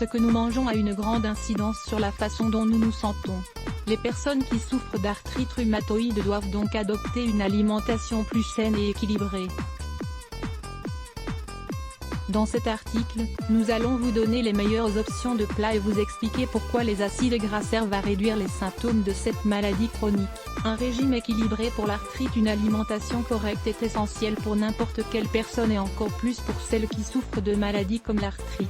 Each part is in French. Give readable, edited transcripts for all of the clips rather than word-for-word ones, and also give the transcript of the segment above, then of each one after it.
Ce que nous mangeons a une grande incidence sur la façon dont nous nous sentons. Les personnes qui souffrent d'arthrite rhumatoïde doivent donc adopter une alimentation plus saine et équilibrée. Dans cet article, nous allons vous donner les meilleures options de plats et vous expliquer pourquoi les acides gras servent à réduire les symptômes de cette maladie chronique. Un régime équilibré pour l'arthrite. Une alimentation correcte est essentielle pour n'importe quelle personne et encore plus pour celles qui souffrent de maladies comme l'arthrite.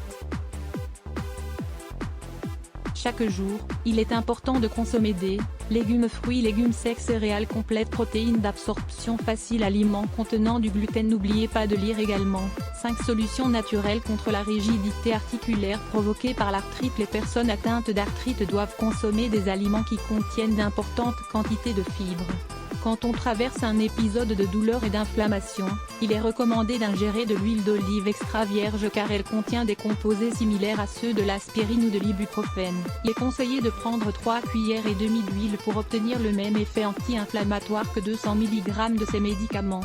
Chaque jour, il est important de consommer des légumes, fruits, légumes secs, céréales complètes, protéines d'absorption facile, aliments contenant du gluten. N'oubliez pas de lire également 5 solutions naturelles contre la rigidité articulaire provoquée par l'arthrite. Les personnes atteintes d'arthrite doivent consommer des aliments qui contiennent d'importantes quantités de fibres. Quand on traverse un épisode de douleur et d'inflammation, il est recommandé d'ingérer de l'huile d'olive extra vierge car elle contient des composés similaires à ceux de l'aspirine ou de l'ibuprofène. Il est conseillé de prendre 3 cuillères et demie d'huile pour obtenir le même effet anti-inflammatoire que 200 mg de ces médicaments.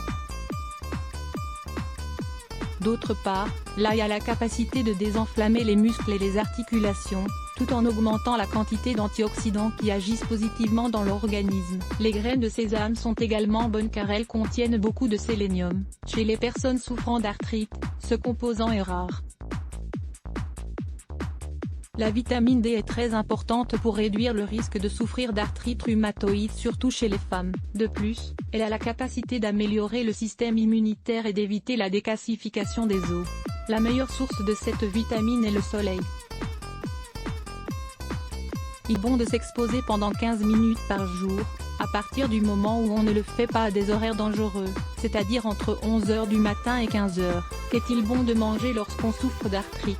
D'autre part, l'ail a la capacité de désenflammer les muscles et les articulations, tout en augmentant la quantité d'antioxydants qui agissent positivement dans l'organisme. Les graines de sésame sont également bonnes car elles contiennent beaucoup de sélénium. Chez les personnes souffrant d'arthrite, ce composant est rare. La vitamine D est très importante pour réduire le risque de souffrir d'arthrite rhumatoïde, surtout chez les femmes. De plus, elle a la capacité d'améliorer le système immunitaire et d'éviter la décalcification des os. La meilleure source de cette vitamine est le soleil. Il est bon de s'exposer pendant 15 minutes par jour, à partir du moment où on ne le fait pas à des horaires dangereux, c'est-à-dire entre 11h du matin et 15h. Qu'est-il bon de manger lorsqu'on souffre d'arthrite?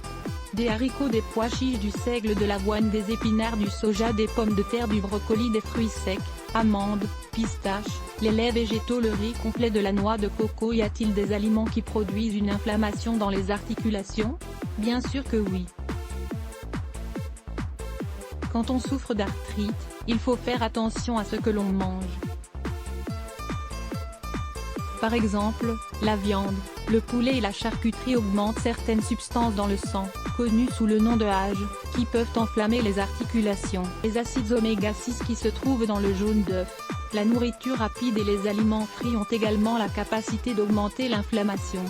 Des haricots, des pois chiches, du seigle, de l'avoine, des épinards, du soja, des pommes de terre, du brocoli, des fruits secs, amandes, pistaches, les laits végétaux, le riz complet, de la noix de coco. Y a-t-il des aliments qui produisent une inflammation dans les articulations? Bien sûr que oui. Quand on souffre d'arthrite, il faut faire attention à ce que l'on mange. Par exemple, la viande, le poulet et la charcuterie augmentent certaines substances dans le sang, connues sous le nom de Ag, qui peuvent enflammer les articulations. Les acides oméga 6 qui se trouvent dans le jaune d'œuf, la nourriture rapide et les aliments frits ont également la capacité d'augmenter l'inflammation.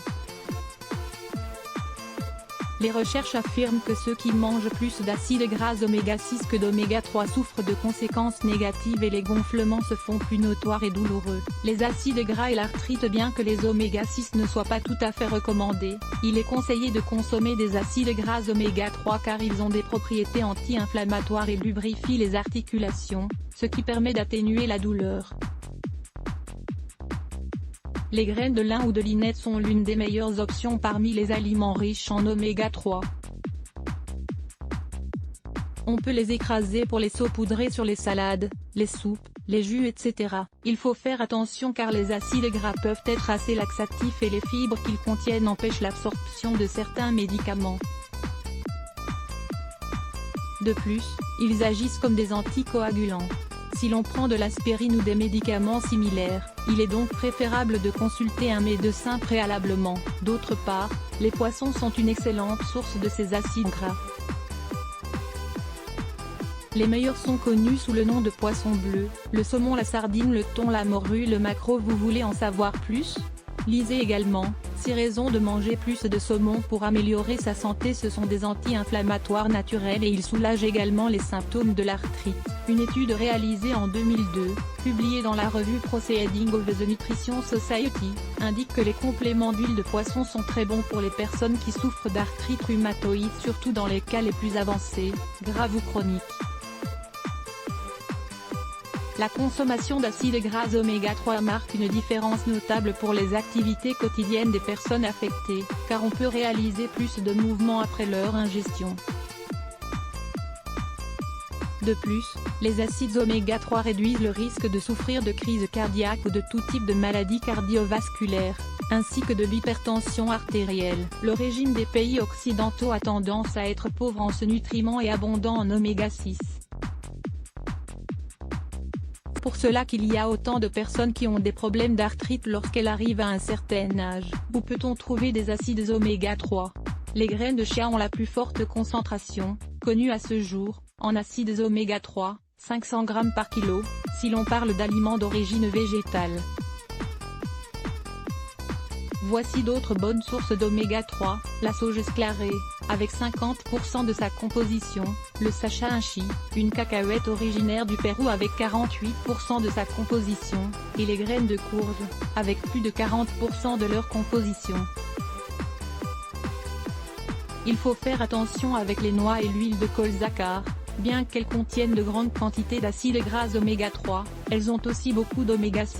Les recherches affirment que ceux qui mangent plus d'acides gras oméga 6 que d'oméga 3 souffrent de conséquences négatives et les gonflements se font plus notoires et douloureux. Les acides gras et l'arthrite. Bien que les oméga 6 ne soient pas tout à fait recommandés, il est conseillé de consommer des acides gras oméga 3 car ils ont des propriétés anti-inflammatoires et lubrifient les articulations, ce qui permet d'atténuer la douleur. Les graines de lin ou de linette sont l'une des meilleures options parmi les aliments riches en oméga 3. On peut les écraser pour les saupoudrer sur les salades, les soupes, les jus, etc. Il faut faire attention car les acides gras peuvent être assez laxatifs et les fibres qu'ils contiennent empêchent l'absorption de certains médicaments. De plus, ils agissent comme des anticoagulants. Si l'on prend de l'aspirine ou des médicaments similaires, il est donc préférable de consulter un médecin préalablement. D'autre part, les poissons sont une excellente source de ces acides gras. Les meilleurs sont connus sous le nom de poisson bleu, le saumon, la sardine, le thon, la morue, le maquereau. Vous voulez en savoir plus? Lisez également 6 raisons de manger plus de saumon pour améliorer sa santé. Ce sont des anti-inflammatoires naturels et ils soulagent également les symptômes de l'arthrite. Une étude réalisée en 2002, publiée dans la revue Proceedings of the Nutrition Society, indique que les compléments d'huile de poisson sont très bons pour les personnes qui souffrent d'arthrite rhumatoïde, surtout dans les cas les plus avancés, graves ou chroniques. La consommation d'acides gras oméga 3 marque une différence notable pour les activités quotidiennes des personnes affectées, car on peut réaliser plus de mouvements après leur ingestion. De plus, les acides oméga 3 réduisent le risque de souffrir de crise cardiaque ou de tout type de maladie cardiovasculaire, ainsi que de l'hypertension artérielle. Le régime des pays occidentaux a tendance à être pauvre en ce nutriment et abondant en oméga 6. Pour cela qu'il y a autant de personnes qui ont des problèmes d'arthrite lorsqu'elles arrivent à un certain âge. Où peut-on trouver des acides oméga 3? Les graines de chia ont la plus forte concentration, connue à ce jour, en acides oméga 3, 500 g par kilo, si l'on parle d'aliments d'origine végétale. Voici d'autres bonnes sources d'oméga 3, la sauge sclarée, avec 50% de sa composition, le sacha inchi, une cacahuète originaire du Pérou avec 48% de sa composition, et les graines de courge, avec plus de 40% de leur composition. Il faut faire attention avec les noix et l'huile de colza car, bien qu'elles contiennent de grandes quantités d'acides gras oméga 3, elles ont aussi beaucoup d'oméga 6.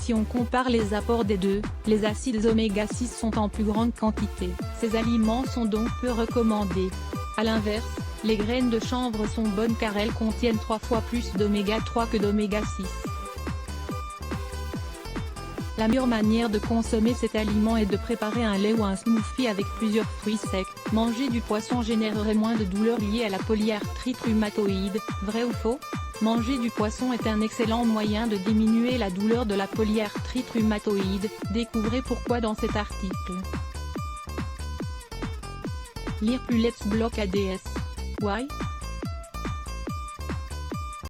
Si on compare les apports des deux, les acides oméga 6 sont en plus grande quantité, ces aliments sont donc peu recommandés. A l'inverse, les graines de chanvre sont bonnes car elles contiennent 3 fois plus d'oméga 3 que d'oméga 6. La meilleure manière de consommer cet aliment est de préparer un lait ou un smoothie avec plusieurs fruits secs. Manger du poisson générerait moins de douleurs liées à la polyarthrite rhumatoïde, vrai ou faux? Manger du poisson est un excellent moyen de diminuer la douleur de la polyarthrite rhumatoïde, découvrez pourquoi dans cet article. Lire plus Let's Block ADS. Why?